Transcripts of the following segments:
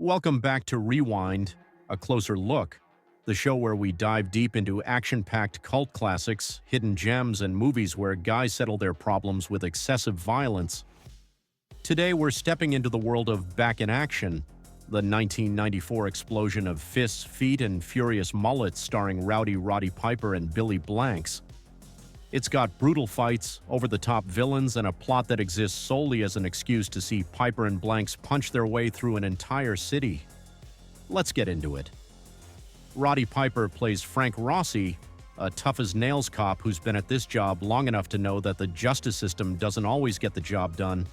Welcome back to Rewind, a closer look, the show where we dive deep into action-packed cult classics, hidden gems, and movies where guys settle their problems with excessive violence. Today we're stepping into the world of Back in Action, the 1994 explosion of fists, feet, and furious mullets starring Roddy Piper and Billy Blanks. It's got brutal fights, over-the-top villains, and a plot that exists solely as an excuse to see Piper and Blanks punch their way through an entire city. Let's get into it. Roddy Piper plays Frank Rossi, a tough-as-nails cop who's been at this job long enough to know that the justice system doesn't always get the job done.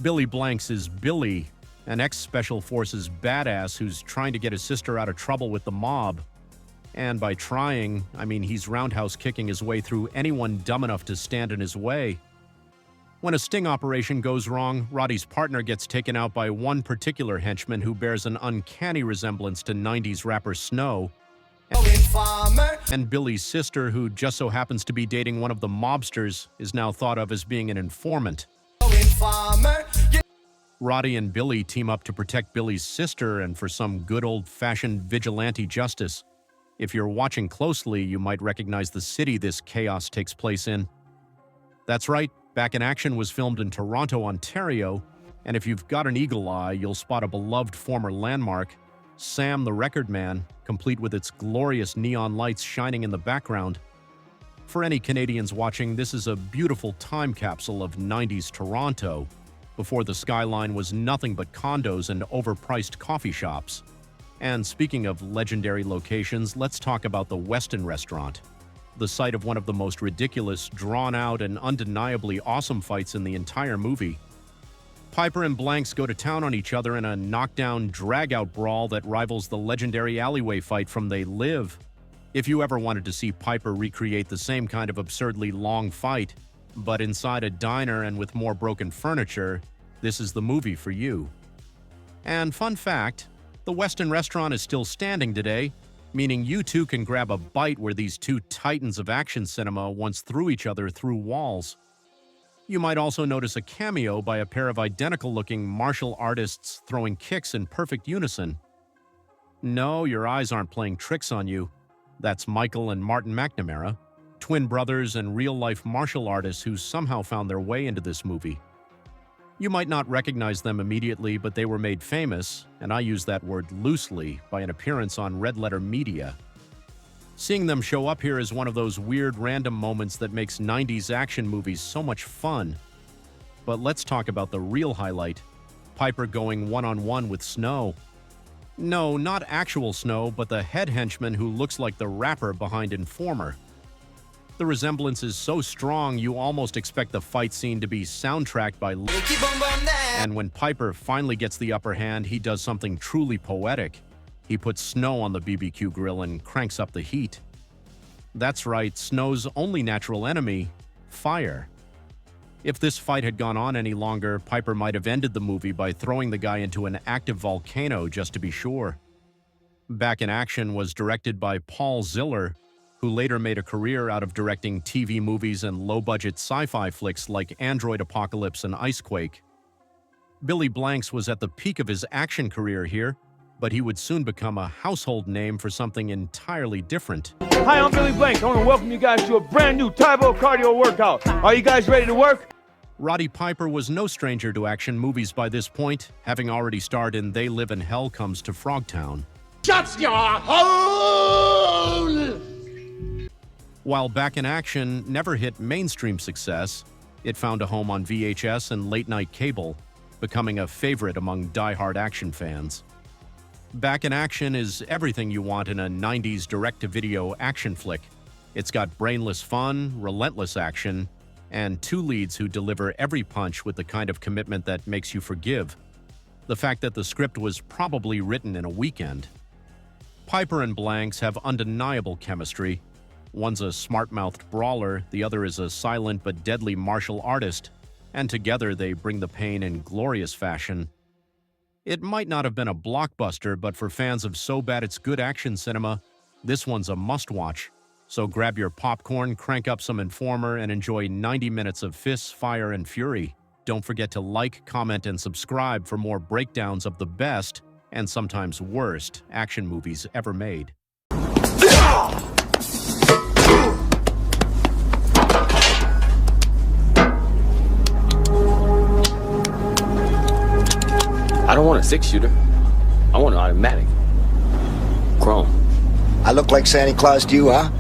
Billy Blanks is Billy, an ex-Special Forces badass who's trying to get his sister out of trouble with the mob. And by trying, I mean he's roundhouse kicking his way through anyone dumb enough to stand in his way. When a sting operation goes wrong, Roddy's partner gets taken out by one particular henchman who bears an uncanny resemblance to 90s rapper Snow, and Billy's sister, who just so happens to be dating one of the mobsters, is now thought of as being an informant. Roddy and Billy team up to protect Billy's sister and for some good old-fashioned vigilante justice. If you're watching closely, you might recognize the city this chaos takes place in. That's right, Back in Action was filmed in Toronto, Ontario, and if you've got an eagle eye, you'll spot a beloved former landmark, Sam the Record Man, complete with its glorious neon lights shining in the background. For any Canadians watching, this is a beautiful time capsule of 90s Toronto, before the skyline was nothing but condos and overpriced coffee shops. And speaking of legendary locations, let's talk about the Weston Restaurant, the site of one of the most ridiculous, drawn-out, and undeniably awesome fights in the entire movie. Piper and Blanks go to town on each other in a knockdown, drag-out brawl that rivals the legendary alleyway fight from They Live. If you ever wanted to see Piper recreate the same kind of absurdly long fight, but inside a diner and with more broken furniture, this is the movie for you. And fun fact, the Weston Restaurant is still standing today, meaning you too can grab a bite where these two titans of action cinema once threw each other through walls. You might also notice a cameo by a pair of identical-looking martial artists throwing kicks in perfect unison. No, your eyes aren't playing tricks on you. That's Michael and Martin McNamara, twin brothers and real-life martial artists who somehow found their way into this movie. You might not recognize them immediately, but they were made famous, and I use that word loosely, by an appearance on Red Letter Media. Seeing them show up here is one of those weird random moments that makes 90s action movies so much fun. But let's talk about the real highlight, Piper going one-on-one with Snow. No, not actual Snow, but the head henchman who looks like the rapper behind Informer. The resemblance is so strong you almost expect the fight scene to be soundtracked by And when Piper finally gets the upper hand, he does something truly poetic. He puts Snow on the BBQ grill and cranks up the heat. That's right, Snow's only natural enemy, fire. If this fight had gone on any longer, Piper might have ended the movie by throwing the guy into an active volcano just to be sure. Back in Action was directed by Paul Ziller, who later made a career out of directing TV movies and low-budget sci-fi flicks like Android Apocalypse and Icequake. Billy Blanks was at the peak of his action career here, but he would soon become a household name for something entirely different. Hi, I'm Billy Blanks. I want to welcome you guys to a brand new Tybo cardio workout. Are you guys ready to work? Roddy Piper was no stranger to action movies by this point, having already starred in They Live in Hell Comes to Frogtown. Shut your hole! While Back in Action never hit mainstream success, it found a home on VHS and late-night cable, becoming a favorite among die-hard action fans. Back in Action is everything you want in a 90s direct-to-video action flick. It's got brainless fun, relentless action, and two leads who deliver every punch with the kind of commitment that makes you forgive. The fact that the script was probably written in a weekend. Piper and Blanks have undeniable chemistry. One's a smart-mouthed brawler, the other is a silent but deadly martial artist, and together they bring the pain in glorious fashion. It might not have been a blockbuster, but for fans of so bad it's good action cinema, this one's a must-watch. So grab your popcorn, crank up some Informer, and enjoy 90 minutes of fists, fire, and fury. Don't forget to like, comment, and subscribe for more breakdowns of the best and sometimes worst action movies ever made. I don't want a 6-shooter. I want an automatic. Chrome. I look like Santa Claus to you, huh?